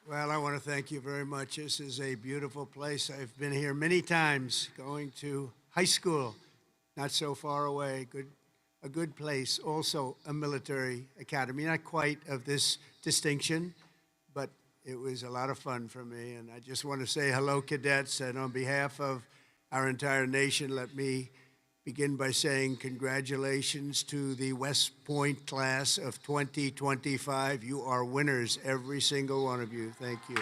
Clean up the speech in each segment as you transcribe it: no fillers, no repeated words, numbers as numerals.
Well, I want to thank you very much. This is a beautiful place. I've been here many times, going to high school, not so far away. A good place. Also, a military academy, not quite of this distinction, but it was a lot of fun for me. And I just want to say hello, cadets. And on behalf of our entire nation, let me begin by saying congratulations to the West Point class of 2025. You are winners, every single one of you. Thank you.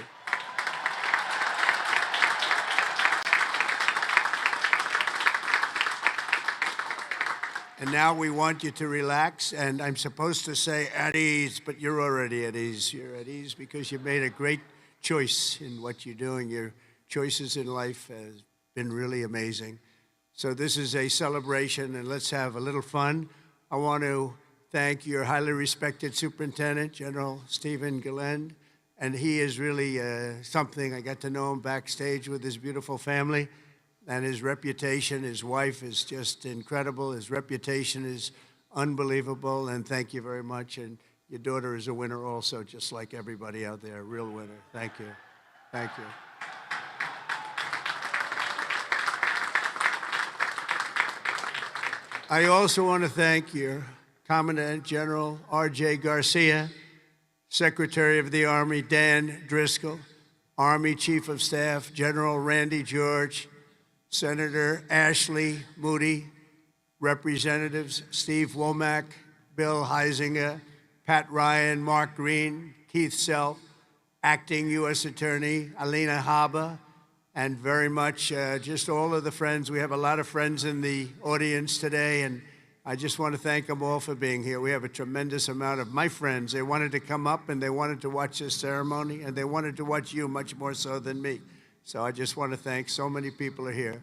And now we want you to relax, and I'm supposed to say at ease, but you're already at ease. You're at ease because you made a great choice in what you're doing. Your choices in life have been really amazing. So this is a celebration, and let's have a little fun. I want to thank your highly respected superintendent, General Stephen Gillen, and he is really something. I got to know him backstage with his beautiful family, and his reputation, his wife is just incredible. His reputation is unbelievable, and thank you very much. And your daughter is a winner also, just like everybody out there, a real winner. Thank you. Thank you. I also want to thank your Commandant General R.J. Garcia, Secretary of the Army Dan Driscoll, Army Chief of Staff General Randy George, Senator Ashley Moody, Representatives Steve Womack, Bill Heisinger, Pat Ryan, Mark Green, Keith Self, Acting U.S. Attorney Alina Haba, and very much just all of the friends. We have a lot of friends in the audience today, and I just want to thank them all for being here. We have a tremendous amount of my friends. They wanted to come up, and they wanted to watch this ceremony, and they wanted to watch you much more so than me. So I just want to thank so many people are here.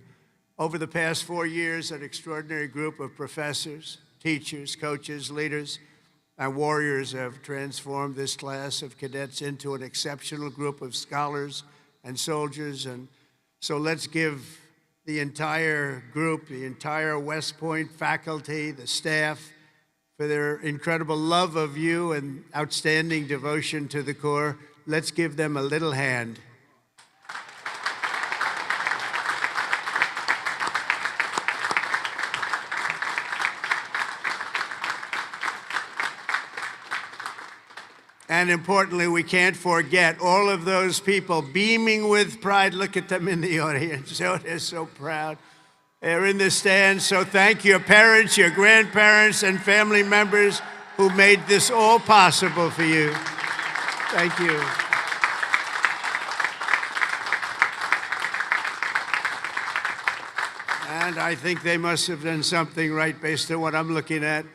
Over the past 4 years, an extraordinary group of professors, teachers, coaches, leaders, and warriors have transformed this class of cadets into an exceptional group of scholars and soldiers. And so let's give the entire group, the entire West Point faculty, the staff, for their incredible love of you and outstanding devotion to the Corps. Let's give them a little hand. And importantly, we can't forget all of those people beaming with pride. Look at them in the audience. Oh, they're so proud. They're in the stands. So thank your parents, your grandparents, and family members who made this all possible for you. Thank you. And I think they must have done something right based on what I'm looking at.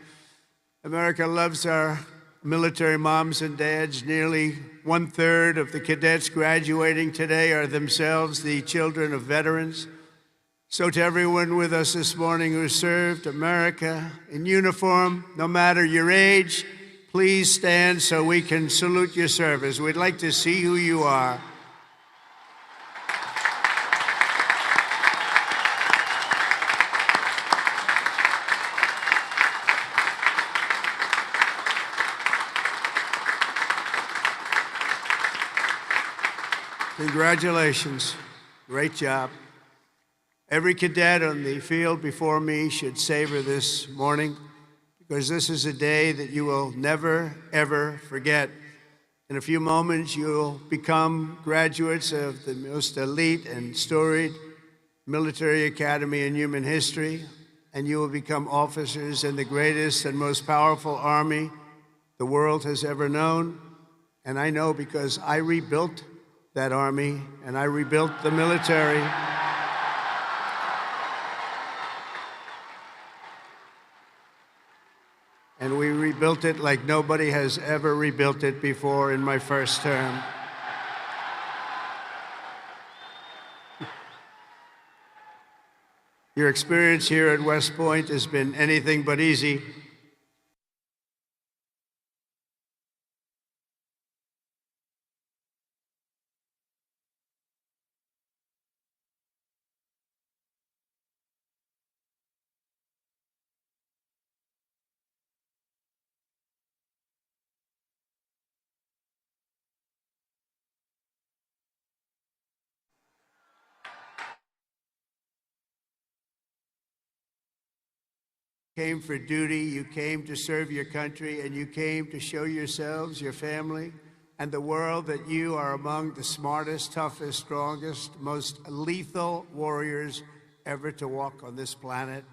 America loves our military moms and dads. Nearly 1/3 of the cadets graduating today are themselves the children of veterans. So to everyone with us this morning who served America in uniform, no matter your age, please stand so we can salute your service. We'd like to see who you are. Congratulations. Great job. Every cadet on the field before me should savor this morning, because this is a day that you will never, ever forget. In a few moments, you'll become graduates of the most elite and storied military academy in human history, and you will become officers in the greatest and most powerful army the world has ever known. And I know because I rebuilt that army, and I rebuilt the military. And we rebuilt it like nobody has ever rebuilt it before in my first term. Your experience here at West Point has been anything but easy. came for duty, you came to serve your country, and you came to show yourselves, your family, and the world that you are among the smartest, toughest, strongest, most lethal warriors ever to walk on this planet.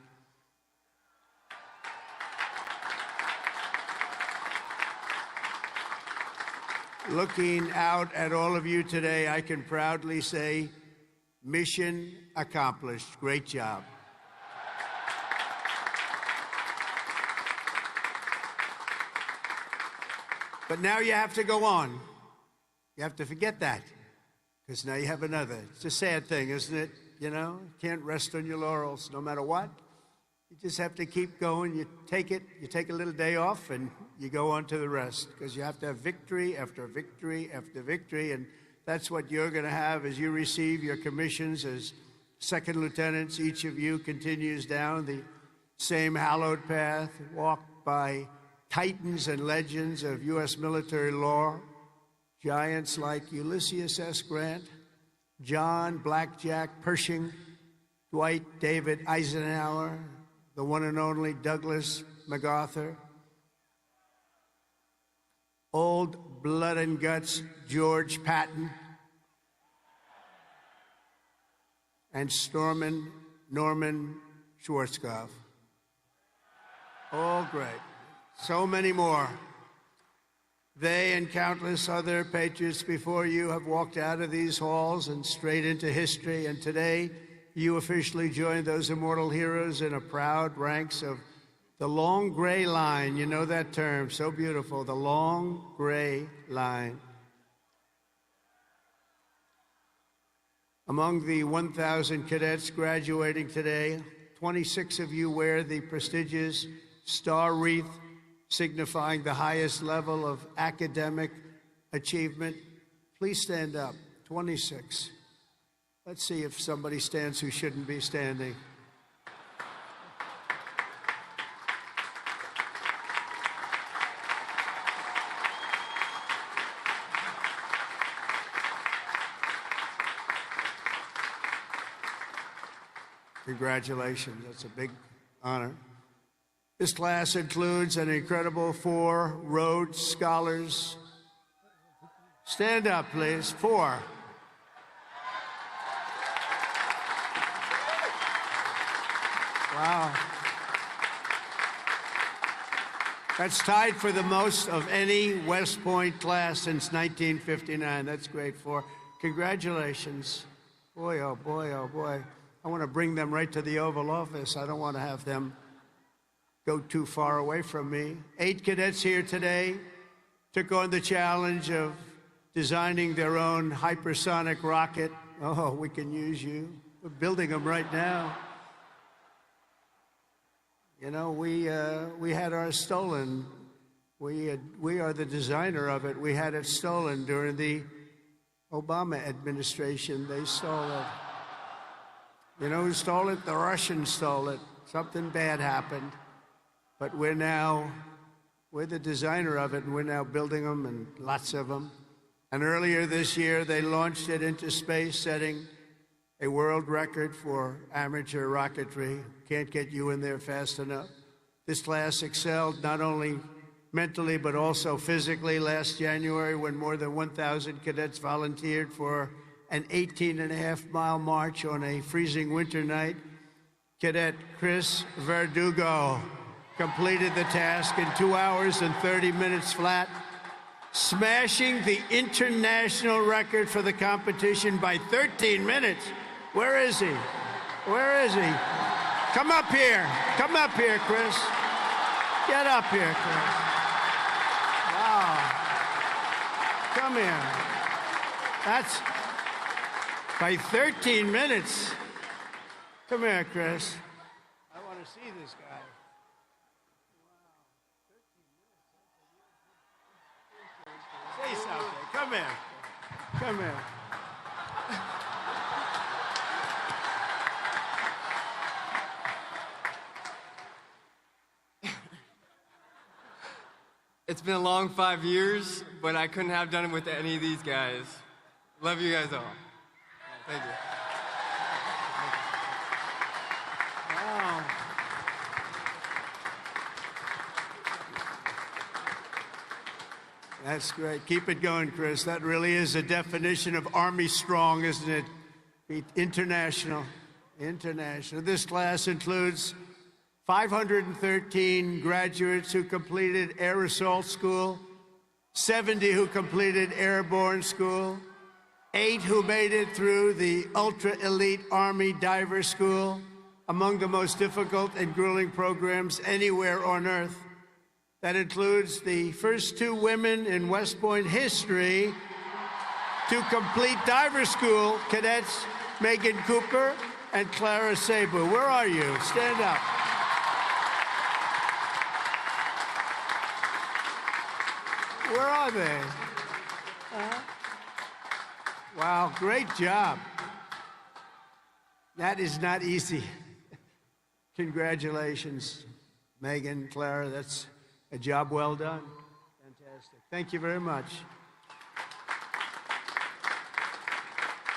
Looking out at all of you today, I can proudly say, mission accomplished. Great job. But now you have to go on. You have to forget that, because now you have another. It's a sad thing, isn't it? You know, you can't rest on your laurels no matter what. You just have to keep going. You take a little day off, and you go on to the rest, because you have to have victory after victory after victory, and that's what you're going to have as you receive your commissions as second lieutenants. Each of you continues down the same hallowed path, walked by titans and legends of U.S. military lore, giants like Ulysses S. Grant, John Blackjack Pershing, Dwight David Eisenhower, the one and only Douglas MacArthur, old blood and guts George Patton, and Norman Schwarzkopf. All great. So many more. They and countless other patriots before you have walked out of these halls and straight into history, and today you officially join those immortal heroes in a proud ranks of the long gray line. You know that term, so beautiful, the long gray line. Among the 1,000 cadets graduating today, 26 of you wear the prestigious star wreath signifying the highest level of academic achievement. Please stand up. 26. Let's see if somebody stands who shouldn't be standing. Congratulations. That's a big honor. This class includes an incredible 4 Rhodes Scholars. Stand up, please. 4. Wow. That's tied for the most of any West Point class since 1959. That's great. 4. Congratulations. Boy, oh boy, oh boy. I want to bring them right to the Oval Office. I don't want to have them go too far away from me. 8 cadets here today took on the challenge of designing their own hypersonic rocket. Oh, we can use you. We're building them right now. You know, we had ours stolen. We are the designer of it. We had it stolen during the Obama administration. They stole it. You know who stole it? The Russians stole it. Something bad happened. But we're the designer of it, and we're now building them, and lots of them. And earlier this year, they launched it into space, setting a world record for amateur rocketry. Can't get you in there fast enough. This class excelled not only mentally, but also physically. Last January, when more than 1,000 cadets volunteered for an 18.5-mile march on a freezing winter night, Cadet Chris Verdugo completed the task in 2 hours and 30 minutes flat, smashing the international record for the competition by 13 minutes. Where is he? Where is he? Come up here. Come up here, Chris. Get up here, Chris. Wow. Come here. That's by 13 minutes. Come here, Chris. I want to see this guy. Say something. Come here. Come here. It's been a long 5 years, but I couldn't have done it with any of these guys. Love you guys all. Thank you. Wow. That's great. Keep it going, Chris. That really is a definition of Army strong, isn't it? International. International. This class includes 513 graduates who completed Air Assault School, 70 who completed Airborne School, 8 who made it through the ultra-elite Army Diver School, among the most difficult and grueling programs anywhere on Earth. That includes the first 2 women in West Point history to complete diver school, cadets Megan Cooper and Clara Sabu. Where are you? Stand up. Where are they? Wow, great job. That is not easy. Congratulations, Megan, Clara. That's a job well done. Fantastic. Thank you very much.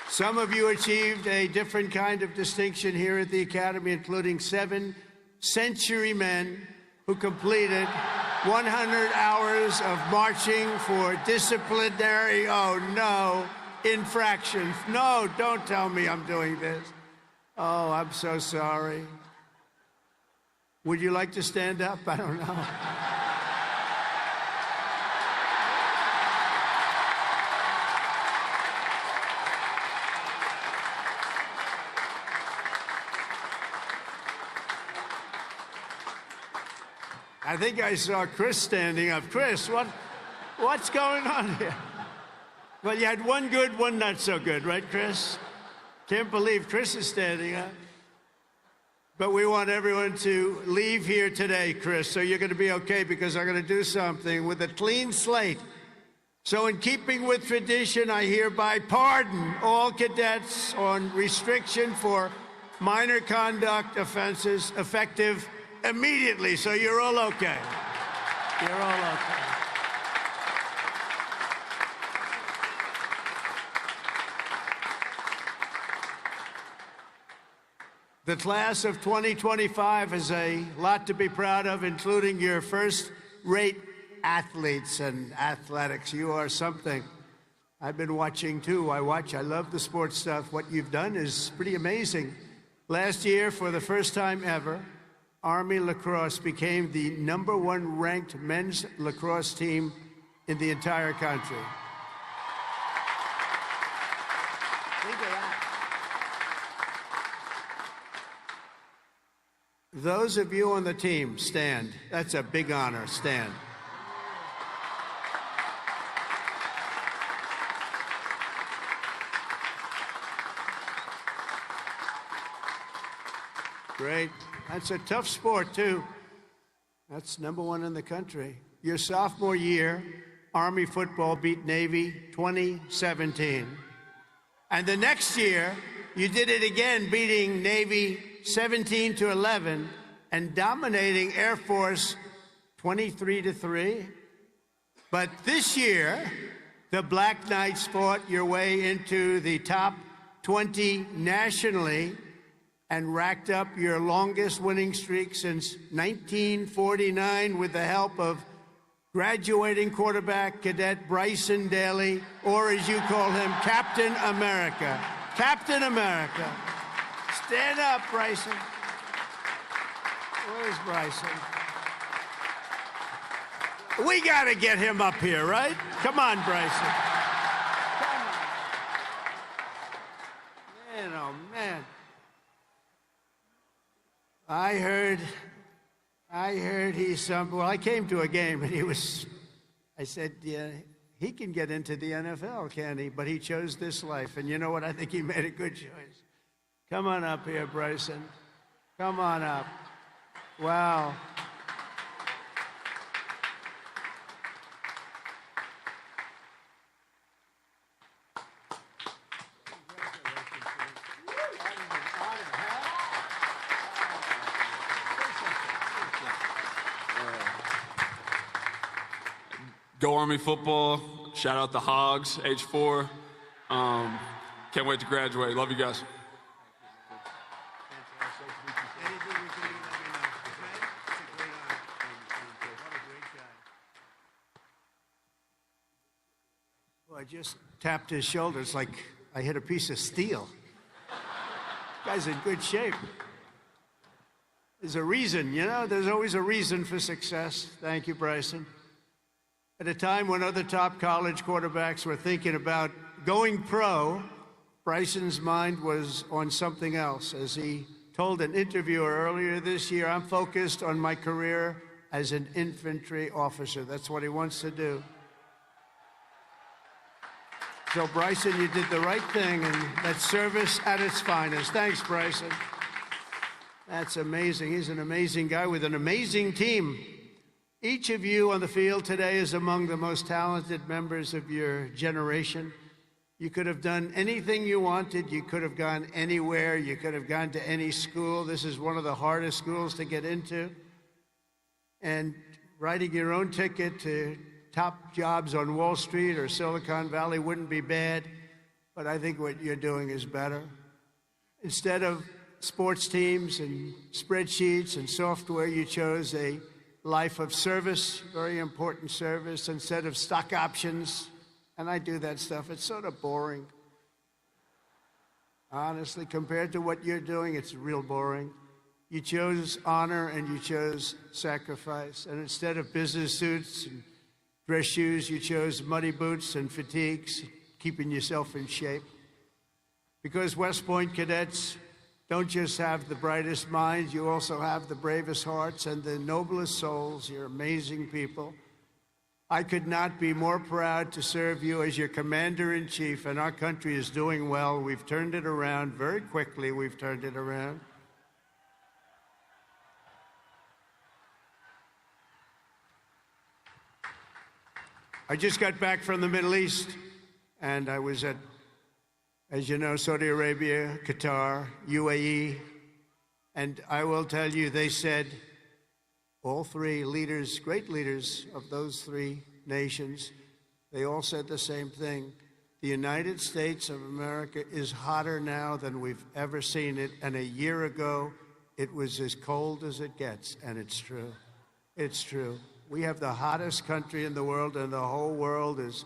Some of you achieved a different kind of distinction here at the Academy, including 7 centurymen who completed 100 hours of marching for disciplinary, infractions. No, don't tell me I'm doing this. Oh, I'm so sorry. Would you like to stand up? I don't know. I think I saw Chris standing up. Chris, what's going on here? Well, you had one good, one not so good, right, Chris? Can't believe Chris is standing up. But we want everyone to leave here today, Chris, so you're going to be okay, because I'm going to do something with a clean slate. So in keeping with tradition, I hereby pardon all cadets on restriction for minor conduct offenses effective immediately, so you're all okay. You're all okay. The class of 2025 has a lot to be proud of, including your first-rate athletes and athletics. You are something. I've been watching, too. I love the sports stuff. What you've done is pretty amazing. Last year, for the first time ever, Army lacrosse became the #1 ranked men's lacrosse team in the entire country. Think of that. Those of you on the team, stand. That's a big honor. Stand. Great. That's a tough sport, too. That's #1 in the country. Your sophomore year, Army football beat Navy 2017. And the next year, you did it again, beating Navy 17-11 and dominating Air Force 23-3. But this year, the Black Knights fought your way into the top 20 nationally and racked up your longest winning streak since 1949 with the help of graduating quarterback cadet Bryson Daly, or as you call him, Captain America. Captain America. Stand up, Bryson. Where's Bryson? We got to get him up here, right? Come on, Bryson. Come on. Man, oh, man. I heard he's well, I came to a game and I said, yeah, he can get into the NFL, can he? But he chose this life. And you know what? I think he made a good choice. Come on up here, Bryson. Come on up. Wow. Go Army football. Shout out the Hogs, age 4. Can't wait to graduate. Love you guys. Well, I just tapped his shoulder. It's like I hit a piece of steel. Guy's in good shape. There's a reason, you know, there's always a reason for success. Thank you, Bryson. At a time when other top college quarterbacks were thinking about going pro, Bryson's mind was on something else. As he told an interviewer earlier this year, I'm focused on my career as an infantry officer. That's what he wants to do. So, Bryson, you did the right thing, and that's service at its finest. Thanks, Bryson. That's amazing. He's an amazing guy with an amazing team. Each of you on the field today is among the most talented members of your generation. You could have done anything you wanted. You could have gone anywhere. You could have gone to any school. This is one of the hardest schools to get into. And writing your own ticket to top jobs on Wall Street or Silicon Valley wouldn't be bad, but I think what you're doing is better. Instead of sports teams and spreadsheets and software, you chose a life of service, very important service, instead of stock options. And I do that stuff. It's sort of boring. Honestly, compared to what you're doing, it's real boring. You chose honor and you chose sacrifice. And instead of business suits and dress shoes, you chose muddy boots and fatigues, keeping yourself in shape. Because West Point cadets don't just have the brightest minds, you also have the bravest hearts and the noblest souls. You're amazing people. I could not be more proud to serve you as your commander-in-chief, and our country is doing well. We've turned it around very quickly. We've turned it around. I just got back from the Middle East, and I was at, as you know, Saudi Arabia, Qatar, UAE, and I will tell you, they said, all three leaders, great leaders of those three nations, they all said the same thing. The United States of America is hotter now than we've ever seen it, and a year ago, it was as cold as it gets, and it's true. It's true. We have the hottest country in the world, and the whole world is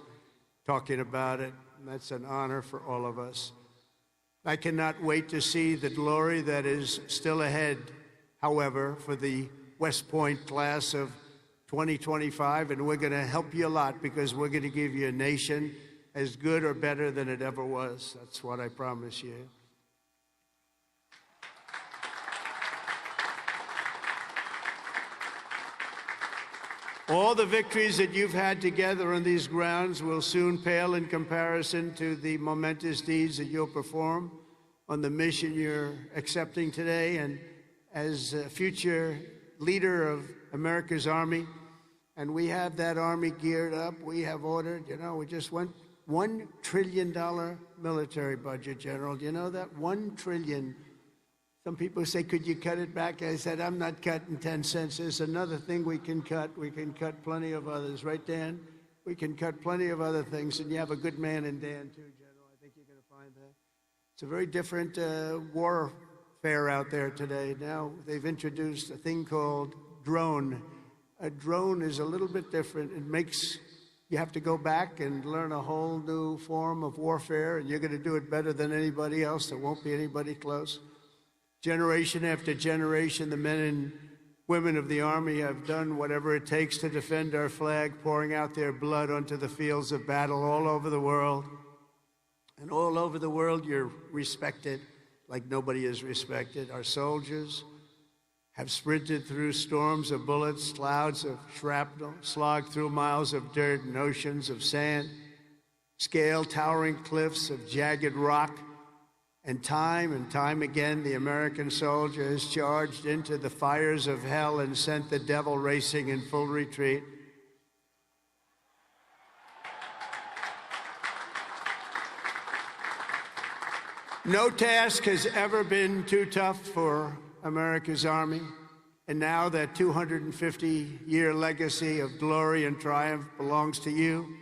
talking about it, and that's an honor for all of us. I cannot wait to see the glory that is still ahead, however, for the West Point class of 2025, and we're going to help you a lot because we're going to give you a nation as good or better than it ever was. That's what I promise you. All the victories that you've had together on these grounds will soon pale in comparison to the momentous deeds that you'll perform on the mission you're accepting today. And as a future leader of America's Army, and we have that Army geared up, we have ordered, you know, we just went $1 trillion military budget, General. Do you know that? $1 trillion. Some people say, could you cut it back? I said, I'm not cutting 10 cents. There's another thing we can cut. We can cut plenty of others. Right, Dan? We can cut plenty of other things. And you have a good man in Dan, too, General. I think you're going to find that. It's a very different warfare out there today. Now they've introduced a thing called drone. A drone is a little bit different. It makes you have to go back and learn a whole new form of warfare, and you're going to do it better than anybody else. There won't be anybody close. Generation after generation, the men and women of the Army have done whatever it takes to defend our flag, pouring out their blood onto the fields of battle all over the world. And all over the world, you're respected like nobody is respected. Our soldiers have sprinted through storms of bullets, clouds of shrapnel, slogged through miles of dirt and oceans of sand, scaled towering cliffs of jagged rock. And time again, the American soldier has charged into the fires of hell and sent the devil racing in full retreat. No task has ever been too tough for America's Army. And now that 250-year legacy of glory and triumph belongs to you,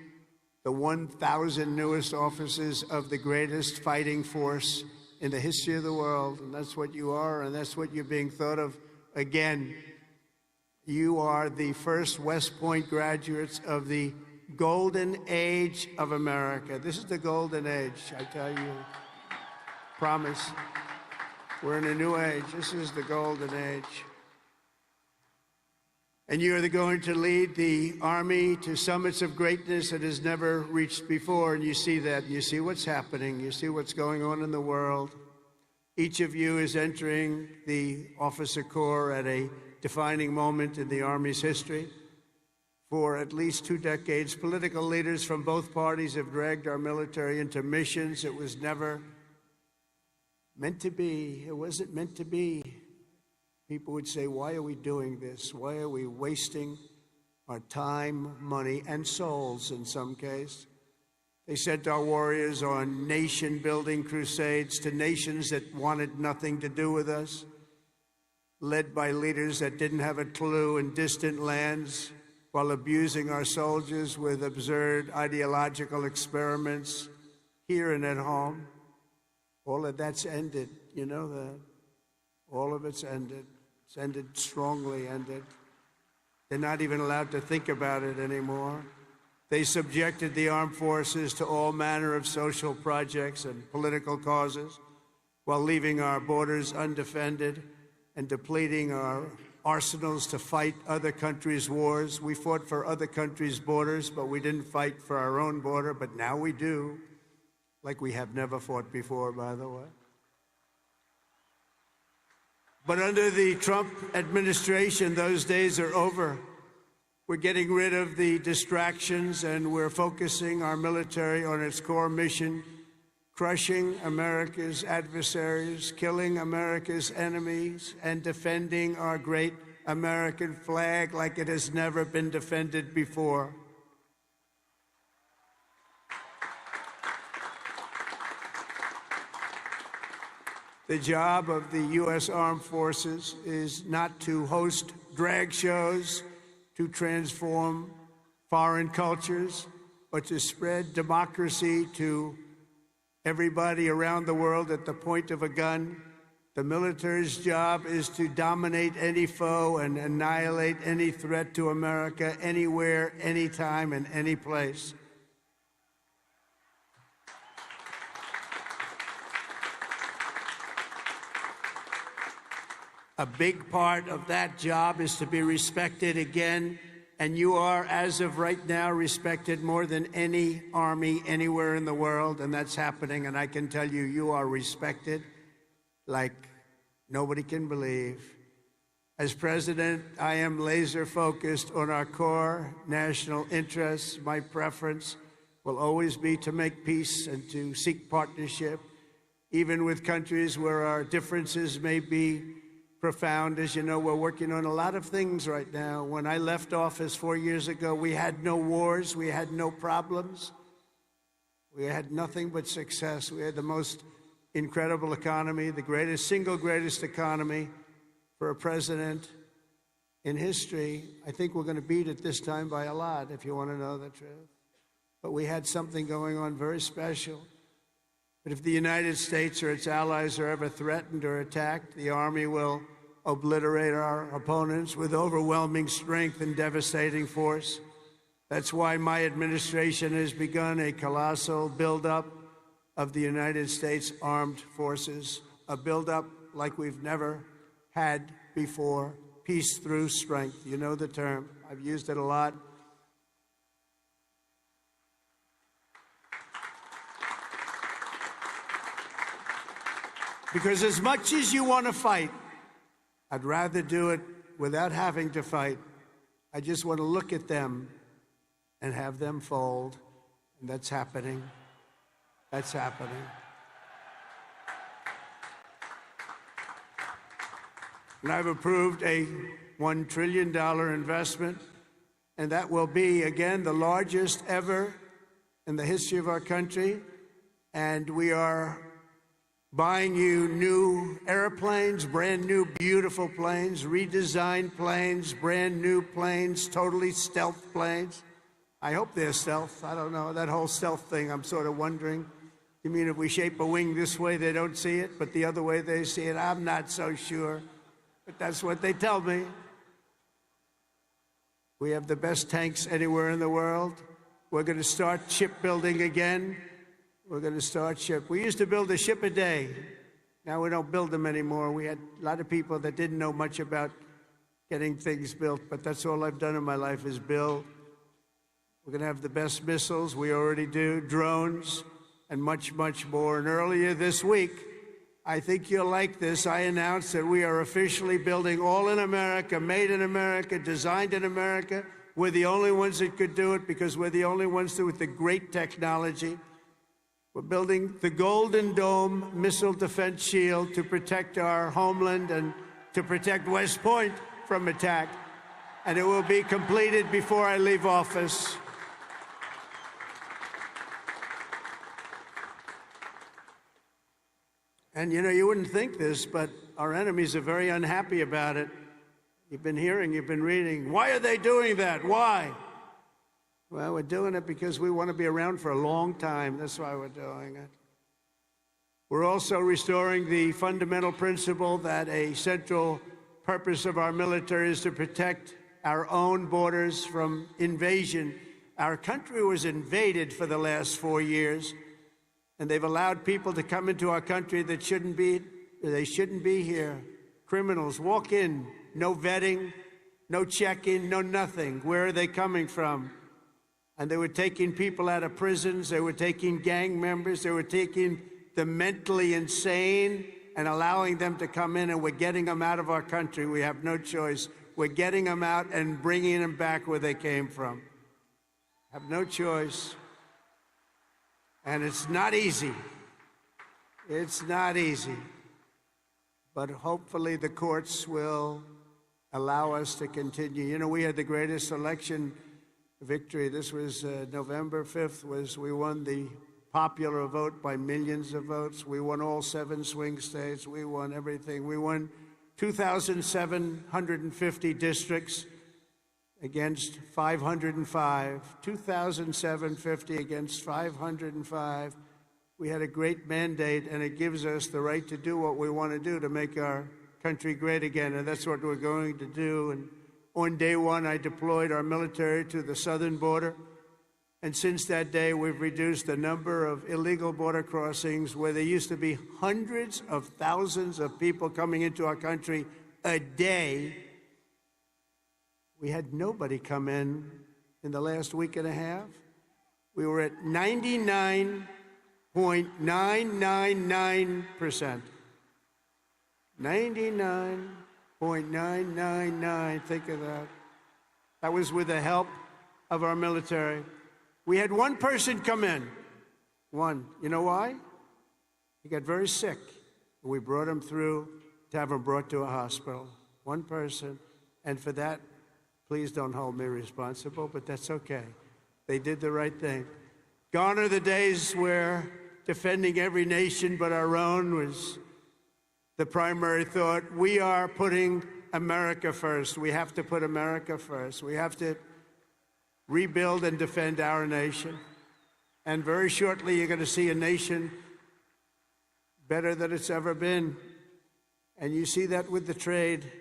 the 1,000 newest officers of the greatest fighting force in the history of the world. And that's what you are, and that's what you're being thought of. Again, you are the first West Point graduates of the golden age of America. This is the golden age, I tell you. Promise. We're in a new age. This is the golden age. And you are going to lead the Army to summits of greatness it has never reached before. And you see that. You see what's happening. You see what's going on in the world. Each of you is entering the officer corps at a defining moment in the Army's history. For at least 2 decades, political leaders from both parties have dragged our military into missions it was never meant to be. It wasn't meant to be. People would say, why are we doing this? Why are we wasting our time, money, and souls in some case? They sent our warriors on nation-building crusades to nations that wanted nothing to do with us, led by leaders that didn't have a clue in distant lands, while abusing our soldiers with absurd ideological experiments here and at home. All of that's ended. You know that. All of it's ended. It's ended strongly ended. They're not even allowed to think about it anymore. They subjected the armed forces to all manner of social projects and political causes while leaving our borders undefended and depleting our arsenals to fight other countries' wars. We fought for other countries' borders, but we didn't fight for our own border, but now we do, like we have never fought before, by the way. But under the Trump administration, those days are over. We're getting rid of the distractions, and we're focusing our military on its core mission, crushing America's adversaries, killing America's enemies, and defending our great American flag like it has never been defended before. The job of the U.S. Armed Forces is not to host drag shows, to transform foreign cultures, but to spread democracy to everybody around the world at the point of a gun. The military's job is to dominate any foe and annihilate any threat to America, anywhere, anytime, and any place. A big part of that job is to be respected again, and you are, as of right now, respected more than any army anywhere in the world, and that's happening, and I can tell you, you are respected like nobody can believe. As president, I am laser-focused on our core national interests. My preference will always be to make peace and to seek partnership, even with countries where our differences may be profound. As you know, we're working on a lot of things right now. When I left office 4 years ago, we had no wars, we had no problems, we had nothing but success. We had the most incredible economy, the greatest, single greatest economy for a president in history. I think we're going to beat it this time by a lot, if you want to know the truth. But we had something going on very special. But if the United States or its allies are ever threatened or attacked, the Army will obliterate our opponents with overwhelming strength and devastating force. That's why my administration has begun a colossal buildup of the United States Armed Forces, a buildup like we've never had before. Peace through strength. You know the term. I've used it a lot. Because as much as you want to fight, I'd rather do it without having to fight. I just want to look at them and have them fold. And that's happening. That's happening. And I've approved a $1 trillion investment, and that will be, again, the largest ever in the history of our country. And we are buying you new airplanes, brand new, beautiful planes, redesigned planes, brand new planes, totally stealth planes. I hope they're stealth. I don't know. That whole stealth thing, I'm sort of wondering. You mean if we shape a wing this way, they don't see it, but the other way they see it? I'm not so sure, but that's what they tell me. We have the best tanks anywhere in the world. We're going to start shipbuilding again. We're going to start ship. We used to build a ship a day. Now we don't build them anymore. We had a lot of people that didn't know much about getting things built, but that's all I've done in my life is build. We're going to have the best missiles. We already do, drones, and much, much more. And earlier this week, I think you'll like this, I announced that we are officially building all in America, made in America, designed in America. We're the only ones that could do it because we're the only ones with the great technology. We're building the Golden Dome missile defense shield to protect our homeland and to protect West Point from attack. And it will be completed before I leave office. And you know, you wouldn't think this, but our enemies are very unhappy about it. You've been hearing, you've been reading. Why are they doing that? Why? Well, we're doing it because we want to be around for a long time. That's why we're doing it. We're also restoring the fundamental principle that a central purpose of our military is to protect our own borders from invasion. Our country was invaded for the last 4 years, and they've allowed people to come into our country that shouldn't be here. Criminals walk in, no vetting, no check-in, no nothing. Where are they coming from? And they were taking people out of prisons, they were taking gang members, they were taking the mentally insane and allowing them to come in, and we're getting them out of our country. We have no choice. We're getting them out and bringing them back where they came from. Have no choice. And it's not easy. It's not easy. But hopefully the courts will allow us to continue. You know, we had the greatest election victory. This was November 5th. We won the popular vote by millions of votes. We won all 7 swing states. We won everything. We won 2,750 districts against 505. 2,750 against 505. We had a great mandate, and it gives us the right to do what we want to do to make our country great again, and that's what we're going to do. And on day one, I deployed our military to the southern border. And since that day, we've reduced the number of illegal border crossings where there used to be hundreds of thousands of people coming into our country a day. We had nobody come in the last week and a half. We were at 99.999%. 99.999, think of that. That was with the help of our military. We had one person come in. One. You know why? He got very sick. We brought him through to have him brought to a hospital. One person. And for that, please don't hold me responsible, but that's okay. They did the right thing. Gone are the days where defending every nation but our own was the primary thought. We are putting America first. We have to put America first. We have to rebuild and defend our nation. And very shortly, you're going to see a nation better than it's ever been. And you see that with the trade.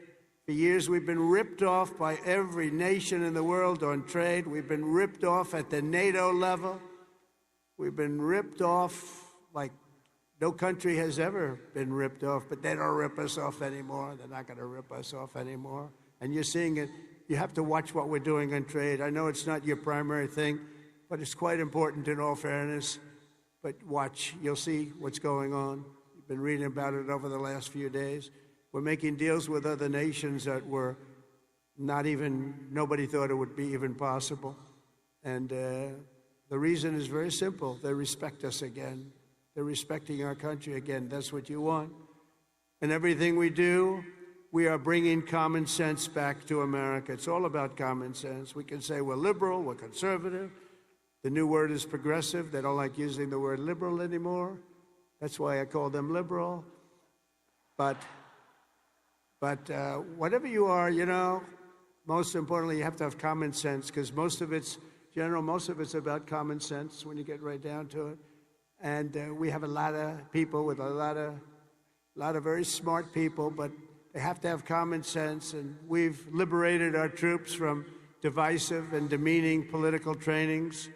For years, we've been ripped off by every nation in the world on trade. We've been ripped off at the NATO level. We've been ripped off like no country has ever been ripped off, but they don't rip us off anymore. They're not going to rip us off anymore. And you're seeing it. You have to watch what we're doing on trade. I know it's not your primary thing, but it's quite important in all fairness. But watch. You'll see what's going on. You've been reading about it over the last few days. We're making deals with other nations that were nobody thought it would be even possible. And the reason is very simple. They respect us again. They're respecting our country again. That's what you want. And everything we do, we are bringing common sense back to America. It's all about common sense. We can say we're liberal, we're conservative. The new word is progressive. They don't like using the word liberal anymore. That's why I call them liberal. But whatever you are, you know, most importantly, you have to have common sense, because most of it's about common sense when you get right down to it. And we have a lot of people with a lot of very smart people, but they have to have common sense. And we've liberated our troops from divisive and demeaning political trainings.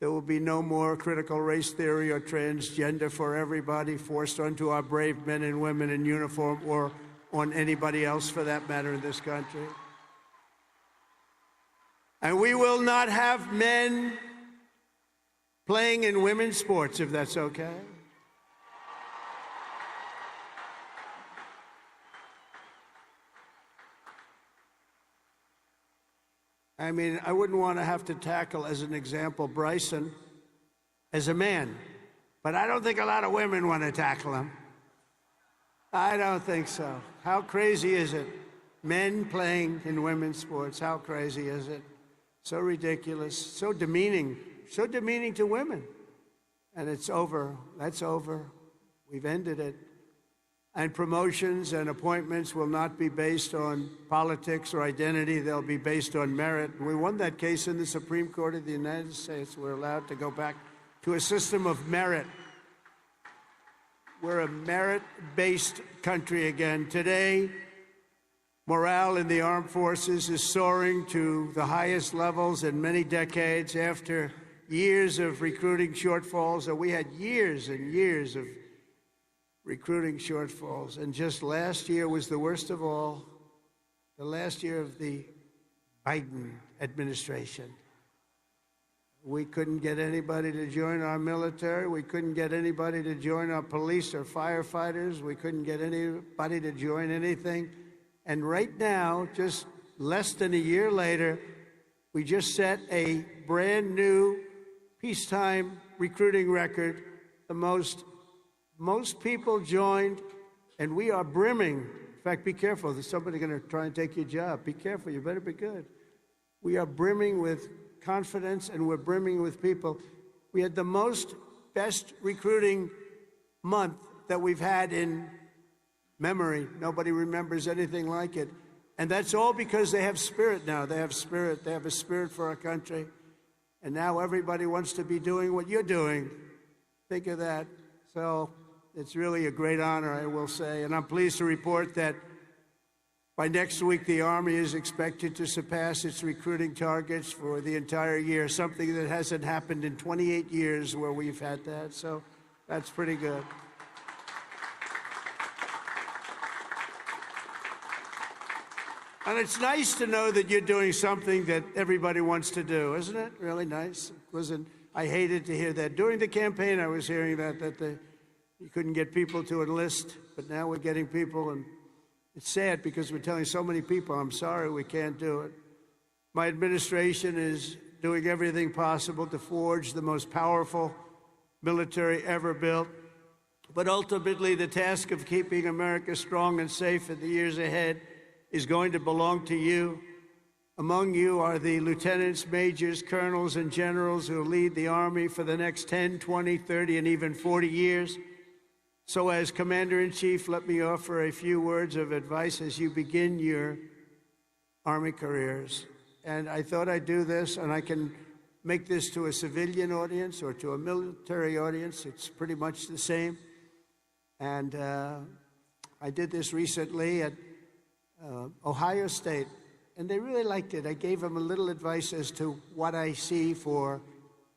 There will be no more critical race theory or transgender for everybody forced onto our brave men and women in uniform or on anybody else for that matter in this country. And we will not have men playing in women's sports, if that's okay. I mean, I wouldn't want to have to tackle, as an example, Bryson as a man. But I don't think a lot of women want to tackle him. I don't think so. How crazy is it? Men playing in women's sports, how crazy is it? So ridiculous, so demeaning to women. And it's over. That's over. We've ended it. And promotions and appointments will not be based on politics or identity. They'll be based on merit. We won that case in the Supreme Court of the United States. We're allowed to go back to a system of merit. We're a merit-based country again. Today, morale in the armed forces is soaring to the highest levels in many decades after years of recruiting shortfalls. And we had years and years of recruiting shortfalls. And just last year was the worst of all, the last year of the Biden administration. We couldn't get anybody to join our military. We couldn't get anybody to join our police or firefighters. We couldn't get anybody to join anything. And right now, just less than a year later, we just set a brand new peacetime recruiting record. The most people joined, and we are brimming. In fact, be careful. There's somebody going to try and take your job. Be careful. You better be good. We are brimming with confidence, and we're brimming with people. We had the best recruiting month that we've had in memory. Nobody remembers anything like it. And that's all because they have spirit now. They have spirit. They have a spirit for our country. And now everybody wants to be doing what you're doing. Think of that. So it's really a great honor, I will say. And I'm pleased to report that by next week, the Army is expected to surpass its recruiting targets for the entire year, something that hasn't happened in 28 years where we've had that. So that's pretty good. And it's nice to know that you're doing something that everybody wants to do, isn't it? Really nice. I hated to hear that. During the campaign, I was hearing that you couldn't get people to enlist, but now we're getting people, and it's sad because we're telling so many people, I'm sorry, we can't do it. My administration is doing everything possible to forge the most powerful military ever built. But ultimately, the task of keeping America strong and safe in the years ahead is going to belong to you. Among you are the lieutenants, majors, colonels, and generals who lead the Army for the next 10, 20, 30, and even 40 years. So as Commander-in-Chief, let me offer a few words of advice as you begin your Army careers. And I thought I'd do this, and I can make this to a civilian audience or to a military audience. It's pretty much the same. And I did this recently at Ohio State, and they really liked it. I gave them a little advice as to what I see for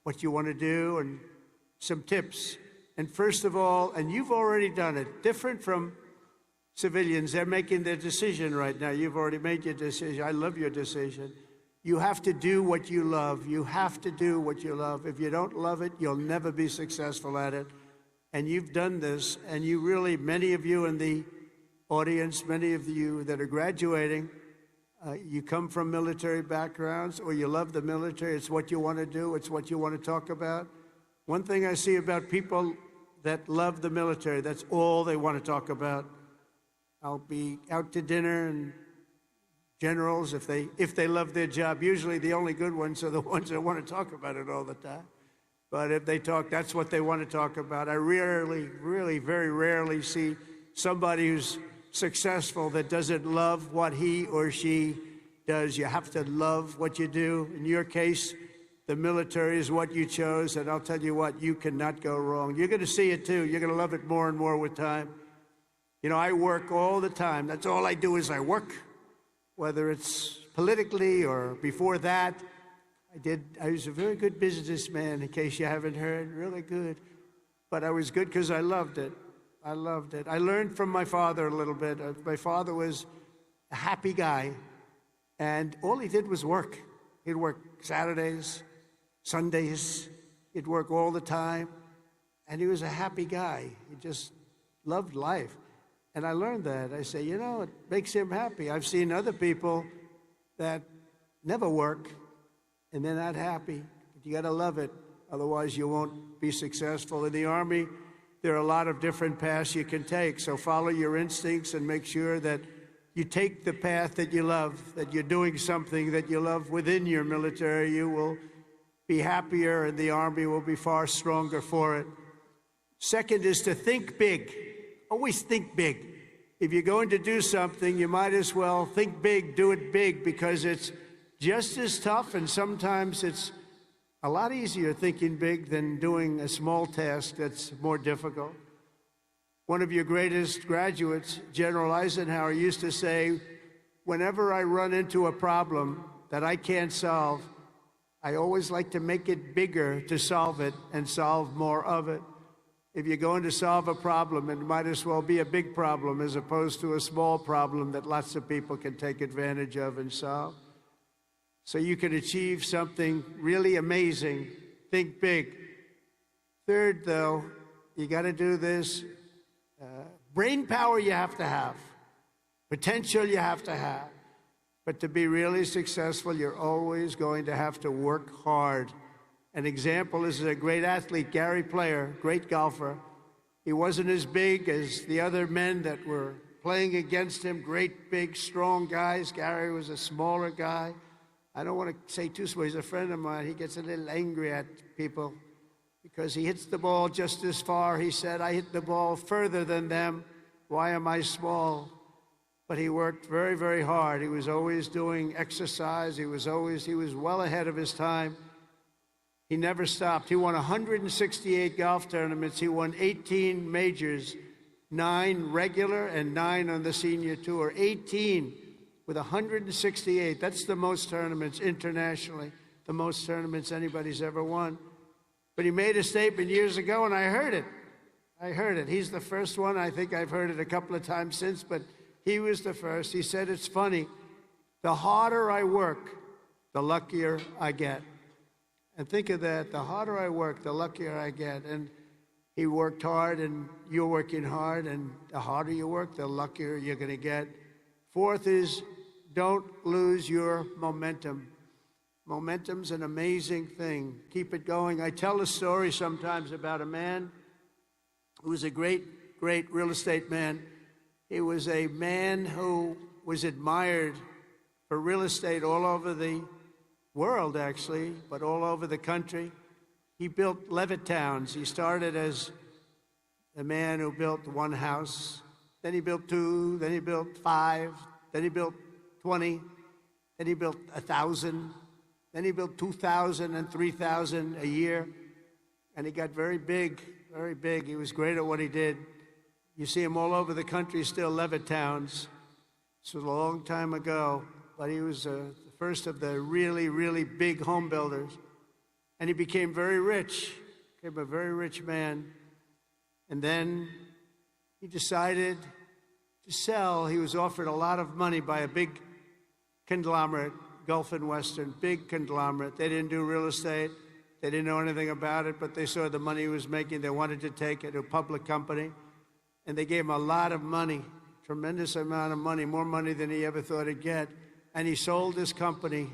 what you want to do and some tips. And first of all, and you've already done it, different from civilians, they're making their decision right now. You've already made your decision. I love your decision. You have to do what you love. You have to do what you love. If you don't love it, you'll never be successful at it. And you've done this, and you really, many of you in the audience, many of you that are graduating, you come from military backgrounds or you love the military. It's what you want to do. It's what you want to talk about. One thing I see about people that love the military, that's all they want to talk about. I'll be out to dinner, and generals, if they love their job, usually the only good ones are the ones that want to talk about it all the time. But if they talk, that's what they want to talk about. I really, very rarely see somebody who's successful that doesn't love what he or she does. You have to love what you do. In your case, the military is what you chose, and I'll tell you what, you cannot go wrong. You're going to see it, too. You're going to love it more and more with time. You know, I work all the time. That's all I do is I work, whether it's politically or before that. I was a very good businessman, in case you haven't heard, really good. But I was good because I loved it. I loved it. I learned from my father a little bit. My father was a happy guy, and all he did was work. He'd work Saturdays, Sundays. He'd work all the time, and he was a happy guy. He just loved life. And I learned that. I say, you know, it makes him happy. I've seen other people that never work, and they're not happy. But you got to love it. Otherwise, you won't be successful. In the Army, there are a lot of different paths you can take. So follow your instincts and make sure that you take the path that you love, that you're doing something that you love within your military. You will be happier, and the Army will be far stronger for it. Second is to think big. Always think big. If you're going to do something, you might as well think big, do it big, because it's just as tough, and sometimes it's a lot easier thinking big than doing a small task that's more difficult. One of your greatest graduates, General Eisenhower, used to say, whenever I run into a problem that I can't solve, I always like to make it bigger to solve it and solve more of it. If you're going to solve a problem, it might as well be a big problem as opposed to a small problem that lots of people can take advantage of and solve. So you can achieve something really amazing. Think big. Third, though, you got to do this. Brain power you have to have. Potential you have to have. But to be really successful, you're always going to have to work hard. An example is a great athlete, Gary Player, great golfer. He wasn't as big as the other men that were playing against him, great, big, strong guys. Gary was a smaller guy. I don't want to say too small. He's a friend of mine. He gets a little angry at people because he hits the ball just as far. He said, I hit the ball further than them. Why am I small? But he worked very, very hard. He was always doing exercise. He was well ahead of his time. He never stopped. He won 168 golf tournaments. He won 18 majors, 9 regular and 9 on the senior tour. 18 with 168. That's the most tournaments internationally, the most tournaments anybody's ever won. But he made a statement years ago, and I heard it. He's the first one. I think I've heard it a couple of times since, but he was the first. He said, it's funny. The harder I work, the luckier I get. And think of that. The harder I work, the luckier I get. And he worked hard, and you're working hard, and the harder you work, the luckier you're going to get. Fourth is don't lose your momentum. Momentum's an amazing thing. Keep it going. I tell a story sometimes about a man who was a great, great real estate man. He was a man who was admired for real estate all over the world, actually, but all over the country. He built Levittowns. He started as a man who built one house. Then he built 2, then he built 5, then he built 20, then he built 1,000, then he built 2,000 and 3,000 a year. And he got very big, very big. He was great at what he did. You see him all over the country still, Levittowns. This was a long time ago, but he was the first of the really, really big home builders. And he became very rich, became a very rich man. And then he decided to sell. He was offered a lot of money by a big conglomerate, Gulf and Western, big conglomerate. They didn't do real estate. They didn't know anything about it, but they saw the money he was making. They wanted to take it to a public company. And they gave him a lot of money, tremendous amount of money, more money than he ever thought he'd get. And he sold his company,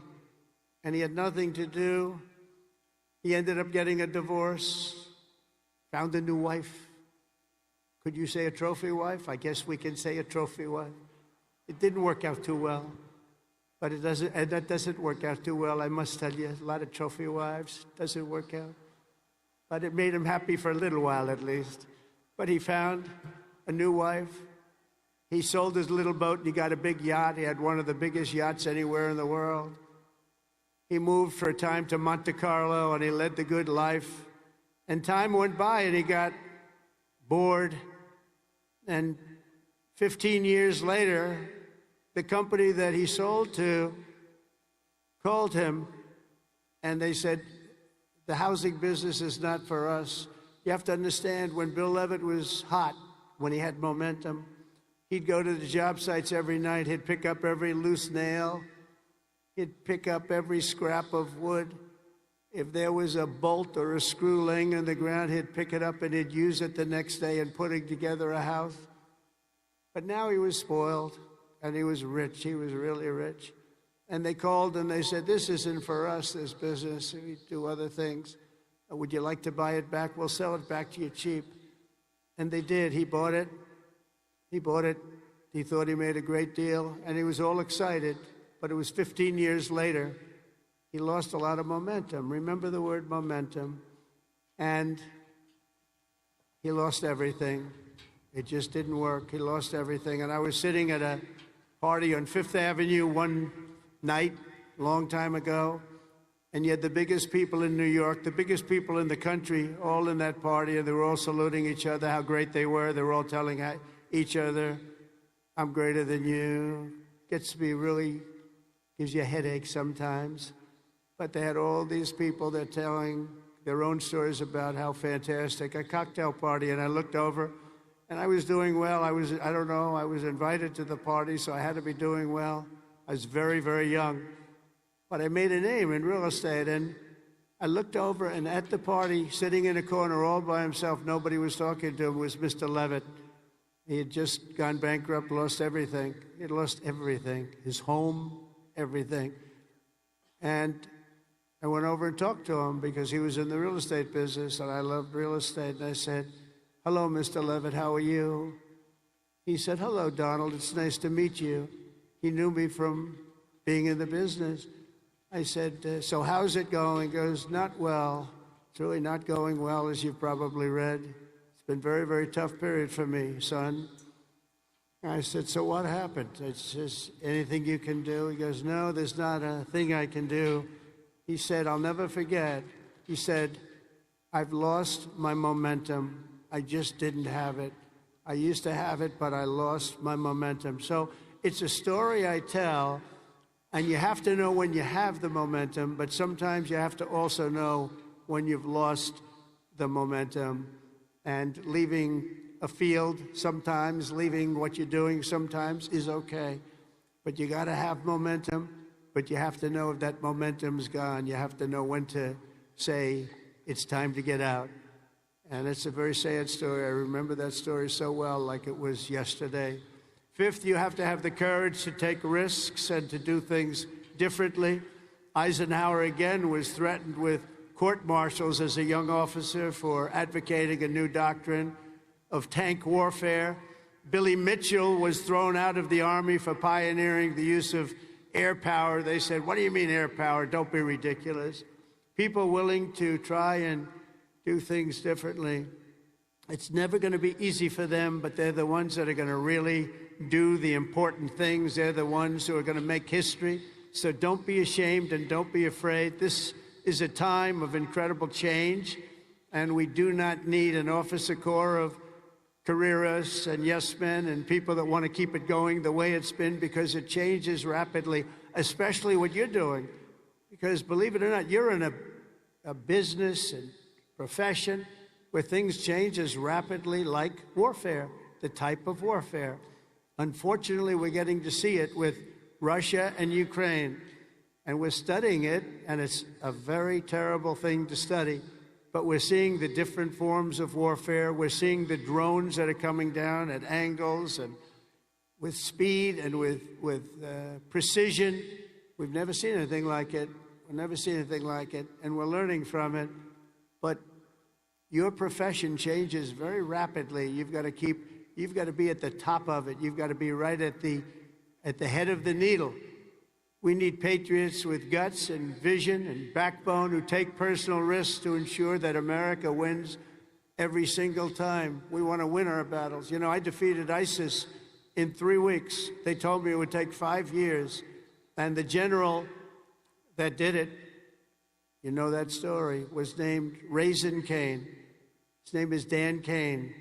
and he had nothing to do. He ended up getting a divorce, found a new wife. Could you say a trophy wife? I guess we can say a trophy wife. It didn't work out too well, but that doesn't work out too well, I must tell you. A lot of trophy wives, doesn't work out. But it made him happy for a little while at least. But he found a new wife. He sold his little boat and he got a big yacht. He had one of the biggest yachts anywhere in the world. He moved for a time to Monte Carlo and he led the good life. And time went by and he got bored. And 15 years later, the company that he sold to called him And they said, the housing business is not for us. You have to understand, when Bill Levitt was hot, when he had momentum, he'd go to the job sites every night. He'd pick up every loose nail. He'd pick up every scrap of wood. If there was a bolt or a screw laying on the ground, he'd pick it up and he'd use it the next day in putting together a house. But now he was spoiled, and he was rich. He was really rich. And they called and they said, this isn't for us, this business. We do other things. Would you like to buy it back? We'll sell it back to you cheap. And they did. He bought it. He bought it. He thought he made a great deal, and he was all excited. But it was 15 years later. He lost a lot of momentum. Remember the word momentum. And he lost everything. It just didn't work. He lost everything. And I was sitting at a party on Fifth Avenue one night, a long time ago, and you had the biggest people in New York, the biggest people in the country, all in that party, and they were all saluting each other, how great they were. They were all telling each other, I'm greater than you. Gets to be really, gives you a headache sometimes. But they had all these people that are telling their own stories about how fantastic. A cocktail party, and I looked over, and I was doing well. I was invited to the party, so I had to be doing well. I was very, very young. But I made a name in real estate, and I looked over, and at the party, sitting in a corner all by himself, nobody was talking to him, was Mr. Levitt. He had just gone bankrupt, lost everything. He had lost everything, his home, everything. And I went over and talked to him because he was in the real estate business, and I loved real estate. And I said, hello, Mr. Levitt, how are you? He said, hello, Donald, it's nice to meet you. He knew me from being in the business. I said, so how's it going? He goes, not well. It's really not going well, as you've probably read. It's been a very, very tough period for me, son. I said, so what happened? It's just anything you can do? He goes, no, there's not a thing I can do. He said, I'll never forget. He said, I've lost my momentum. I just didn't have it. I used to have it, but I lost my momentum. So it's a story I tell, and you have to know when you have the momentum, but sometimes you have to also know when you've lost the momentum. And leaving a field sometimes, leaving what you're doing sometimes is okay. But you got to have momentum, but you have to know if that momentum's gone. You have to know when to say it's time to get out. And it's a very sad story. I remember that story so well, like it was yesterday. Fifth, you have to have the courage to take risks and to do things differently. Eisenhower, again, was threatened with court-martials as a young officer for advocating a new doctrine of tank warfare. Billy Mitchell was thrown out of the Army for pioneering the use of air power. They said, what do you mean air power? Don't be ridiculous. People willing to try and do things differently. It's never going to be easy for them, but they're the ones that are going to really do the important things. They're the ones who are going to make history. So don't be ashamed and don't be afraid. This is a time of incredible change, and we do not need an officer corps of careerists and yes men and people that want to keep it going the way it's been, because it changes rapidly, especially what you're doing. Because believe it or not, you're in a business and profession where things change as rapidly like warfare, the type of warfare. Unfortunately, we're getting to see it with Russia and Ukraine, and we're studying it, and it's a very terrible thing to study. But we're seeing the different forms of warfare. We're seeing the drones that are coming down at angles and with speed and with precision. We've never seen anything like it. We've never seen anything like it, and we're learning from it. But your profession changes very rapidly. You've got to be at the top of it. You've got to be right at the head of the needle. We need patriots with guts and vision and backbone who take personal risks to ensure that America wins every single time. We want to win our battles. You know, I defeated ISIS in 3 weeks. They told me it would take 5 years. And the general that did it, you know that story, was named Raisin Cane. His name is Dan Cane,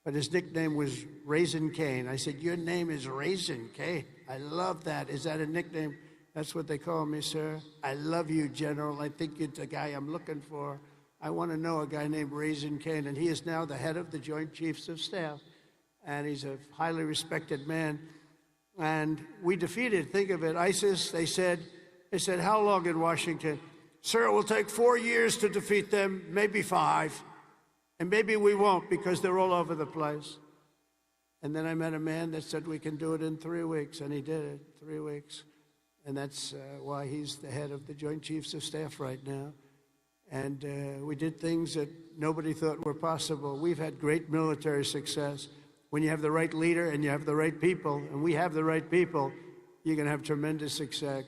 but his nickname was Raisin Cane. I said, your name is Raisin Cane. I love that. Is that a nickname? That's what they call me, sir. I love you, General. I think you're the guy I'm looking for. I want to know a guy named Raisin Kane, and he is now the head of the Joint Chiefs of Staff, and he's a highly respected man. And we defeated, think of it, ISIS. They said, how long in Washington? Sir, it will take 4 years to defeat them, maybe 5. And maybe we won't because they're all over the place. And then I met a man that said we can do it in 3 weeks, and he did it, 3 weeks. And that's why he's the head of the Joint Chiefs of Staff right now. And we did things that nobody thought were possible. We've had great military success. When you have the right leader and you have the right people, and we have the right people, you're going to have tremendous success.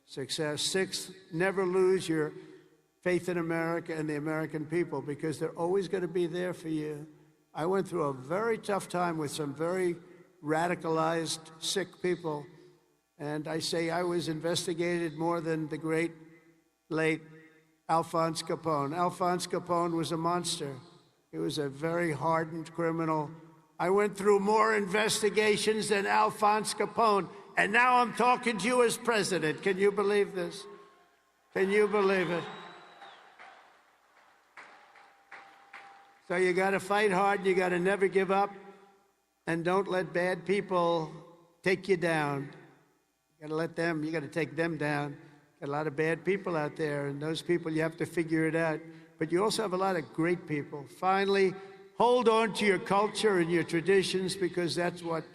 6th, never lose your faith in America and the American people, because they're always going to be there for you. I went through a very tough time with some very radicalized, sick people. And I say I was investigated more than the great, late Alphonse Capone. Alphonse Capone was a monster. He was a very hardened criminal. I went through more investigations than Alphonse Capone, and now I'm talking to you as president. Can you believe this? Can you believe it? So you got to fight hard, and you got to never give up, and don't let bad people take you down. You got to take them down. Got a lot of bad people out there, and those people, you have to figure it out. But you also have a lot of great people. Finally, hold on to your culture and your traditions, because that's what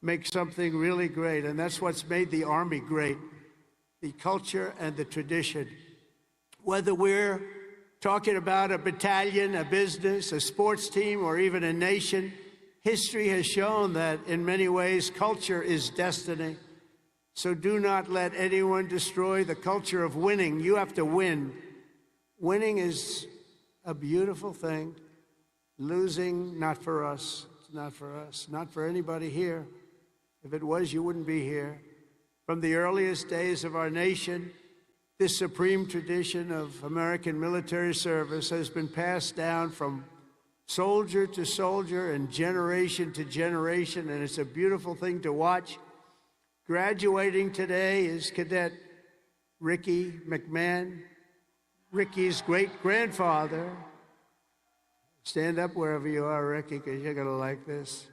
makes something really great, and that's what's made the Army great, the culture and the tradition. Whether we're talking about a battalion, a business, a sports team, or even a nation, history has shown that in many ways, culture is destiny. So do not let anyone destroy the culture of winning. You have to win. Winning is a beautiful thing. Losing, not for us. It's not for us. Not for anybody here. If it was, you wouldn't be here. From the earliest days of our nation, this supreme tradition of American military service has been passed down from soldier to soldier and generation to generation, and it's a beautiful thing to watch. Graduating today is Cadet Ricky McMahon, Ricky's great-grandfather. Stand up wherever you are, Ricky, because you're going to like this.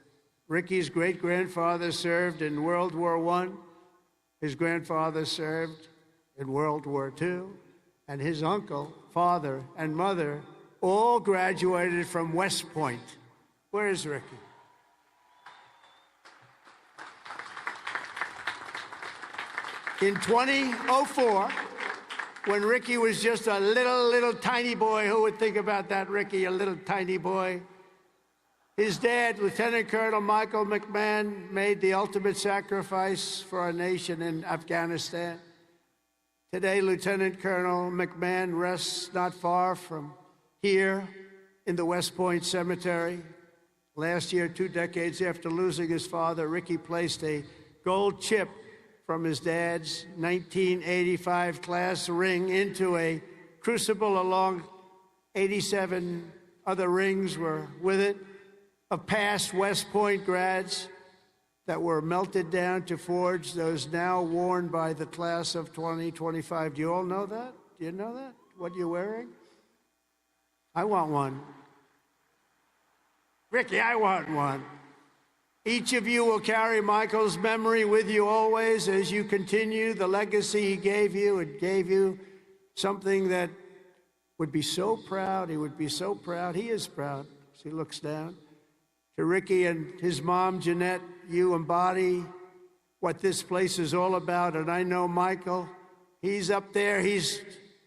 Ricky's great-grandfather served in World War I. His grandfather served in World War II. And his uncle, father, and mother all graduated from West Point. Where is Ricky? In 2004, when Ricky was just a little tiny boy, who would think about that, Ricky, a little tiny boy? His dad, Lieutenant Colonel Michael McMahon, made the ultimate sacrifice for our nation in Afghanistan. Today, Lieutenant Colonel McMahon rests not far from here in the West Point Cemetery. Last year, 2 decades after losing his father, Ricky placed a gold chip from his dad's 1985 class ring into a crucible. Along 87 other rings were with it, of past West Point grads that were melted down to forge those now worn by the class of 2025. Do you all know that? Do you know that? What you're wearing? I want one. Ricky, I want one. Each of you will carry Michael's memory with you always as you continue the legacy he gave you. It gave you something that would be so proud. He would be so proud. He is proud as he looks down. To Ricky and his mom, Jeanette, you embody what this place is all about. And I know Michael, he's up there. He's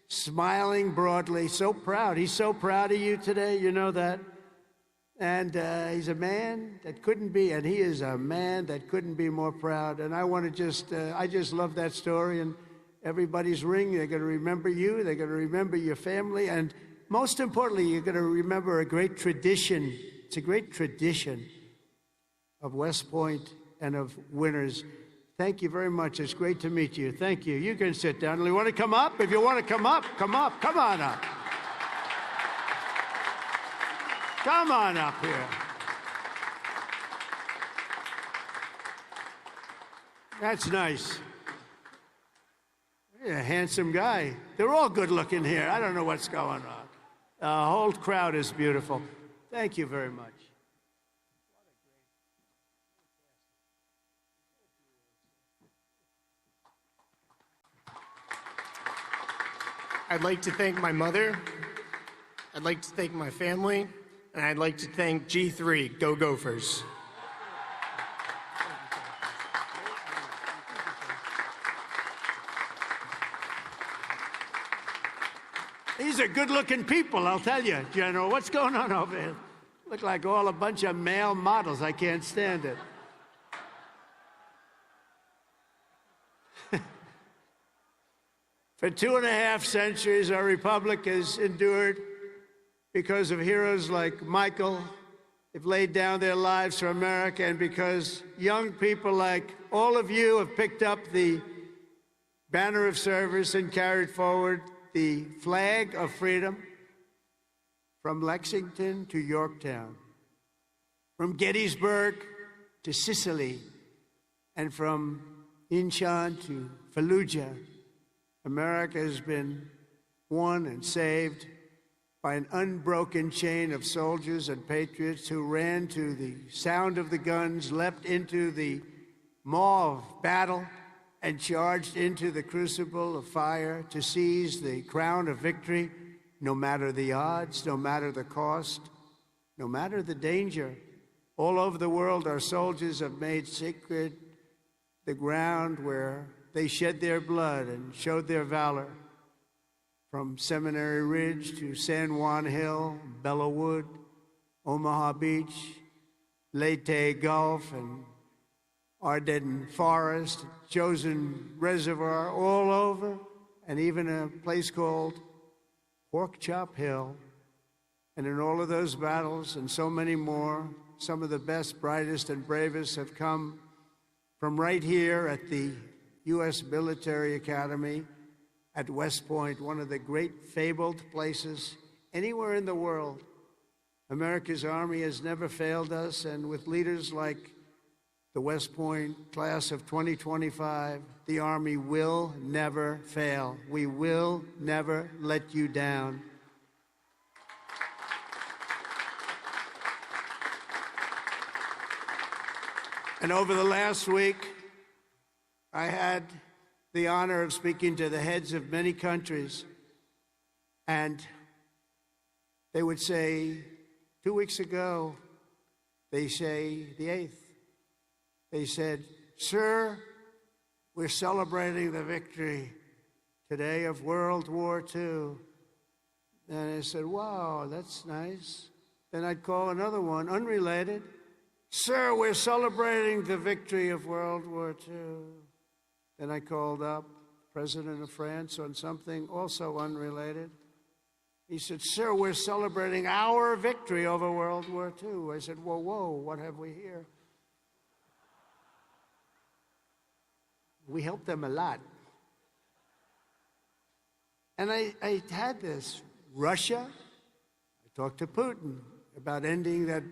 smiling broadly, so proud. He's so proud of you today. You know that. And he's a man that couldn't be, and he is a man that couldn't be more proud. And I want to I just love that story. And everybody's ring, they're going to remember you. They're going to remember your family. And most importantly, you're going to remember a great tradition. It's a great tradition of West Point and of winners. Thank you very much. It's great to meet you. Thank you. You can sit down. You want to come up? If you want to come up, come up. Come on up. Come on up here. That's nice. A handsome guy. They're all good looking here. I don't know what's going on. The whole crowd is beautiful. Thank you very much. I'd like to thank my mother, I'd like to thank my family, and I'd like to thank G3, Go Gophers. These are good-looking people, I'll tell you, General. What's going on over here? Look like all a bunch of male models. I can't stand it. For 2.5 centuries, our republic has endured because of heroes like Michael. They've laid down their lives for America, and because young people like all of you have picked up the banner of service and carried forward the flag of freedom from Lexington to Yorktown, from Gettysburg to Sicily, and from Incheon to Fallujah. America has been won and saved by an unbroken chain of soldiers and patriots who ran to the sound of the guns, leapt into the maw of battle, and charged into the crucible of fire to seize the crown of victory, no matter the odds, no matter the cost, no matter the danger. All over the world, our soldiers have made sacred the ground where they shed their blood and showed their valor. From Seminary Ridge to San Juan Hill, Belleau Wood, Omaha Beach, Leyte Gulf, and Ardennes Forest, Chosin Reservoir, all over, and even a place called Pork Chop Hill. And in all of those battles and so many more, some of the best, brightest, and bravest have come from right here at the U.S. Military Academy at West Point, one of the great fabled places anywhere in the world. America's Army has never failed us, and with leaders like the West Point class of 2025, the Army will never fail. We will never let you down. And over the last week, I had the honor of speaking to the heads of many countries, and they would say, 2 weeks ago, they say the 8th, they said, "Sir, we're celebrating the victory today of World War II." And I said, "Wow, that's nice." Then I'd call another one, unrelated. "Sir, we're celebrating the victory of World War II." Then I called up President of France on something also unrelated. He said, "Sir, we're celebrating our victory over World War II." I said, "Whoa, whoa, what have we here?" We helped them a lot. And I had this. Russia, I talked to Putin about ending that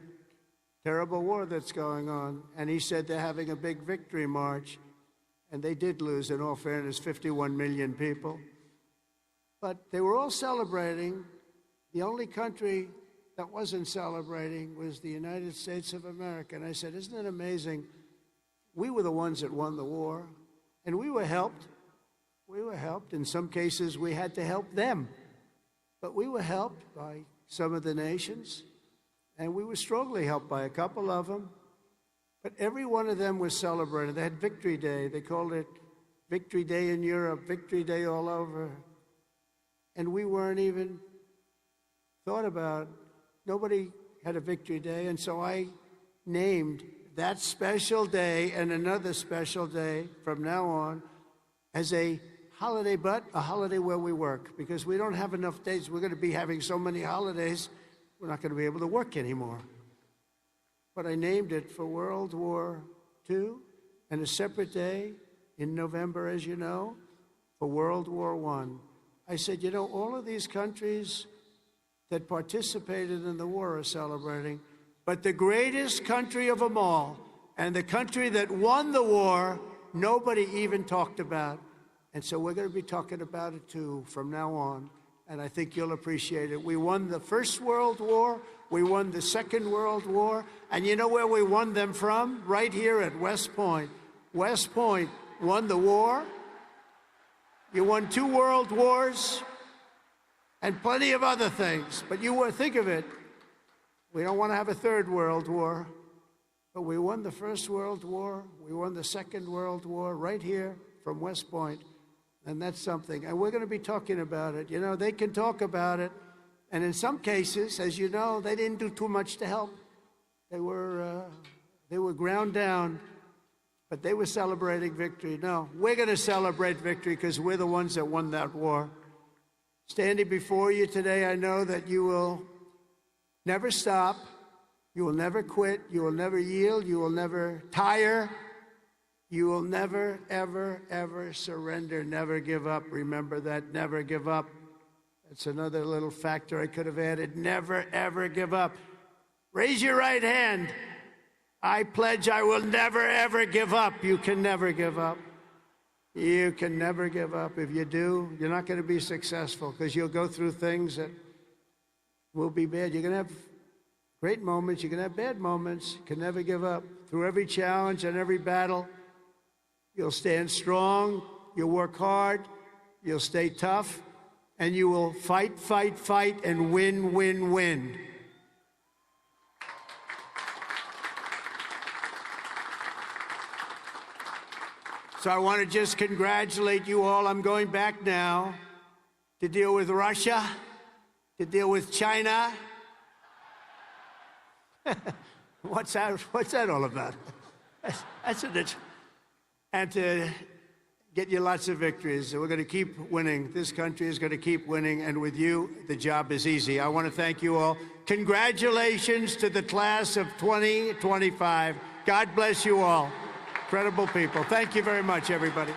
terrible war that's going on, and he said they're having a big victory march. And they did lose, in all fairness, 51 million people. But they were all celebrating. The only country that wasn't celebrating was the United States of America. And I said, "Isn't it amazing? We were the ones that won the war, and we were helped. We were helped. In some cases, we had to help them. But we were helped by some of the nations, and we were strongly helped by a couple of them. But every one of them was celebrated. They had Victory Day. They called it Victory Day in Europe, Victory Day all over. And we weren't even thought about. Nobody had a Victory Day. And so I named that special day and another special day from now on as a holiday, but a holiday where we work. Because we don't have enough days. We're going to be having so many holidays, we're not going to be able to work anymore. But I named it for World War II, and a separate day in November, as you know, for World War I. I said, you know, all of these countries that participated in the war are celebrating, but the greatest country of them all, and the country that won the war, nobody even talked about, And so we're going to be talking about it, too, from now on. And I think you'll appreciate it. We won the First World War. We won the Second World War. And you know where we won them from? Right here at West Point. West Point won the war. You won 2 world wars and plenty of other things. But think of it. We don't want to have a 3rd World War. But we won the First World War. We won the Second World War right here from West Point. And that's something. And we're going to be talking about it. You know, they can talk about it. And in some cases, as you know, they didn't do too much to help. They were ground down, but they were celebrating victory. No, we're going to celebrate victory because we're the ones that won that war. Standing before you today, I know that you will never stop. You will never quit. You will never yield. You will never tire. You will never, ever, ever surrender, never give up. Remember that, never give up. That's another little factor I could have added. Never, ever give up. Raise your right hand. I pledge I will never, ever give up. You can never give up. You can never give up. If you do, you're not going to be successful because you'll go through things that will be bad. You're going to have great moments. You're going to have bad moments. You can never give up. Through every challenge and every battle, you'll stand strong, you'll work hard, you'll stay tough, and you will fight, fight, fight, and win, win, win. So I want to just congratulate you all. I'm going back now to deal with Russia, to deal with China. What's that all about? That's it. And to get you lots of victories. We're going to keep winning. This country is going to keep winning. And with you, the job is easy. I want to thank you all. Congratulations to the class of 2025. God bless you all. Incredible people. Thank you very much, everybody.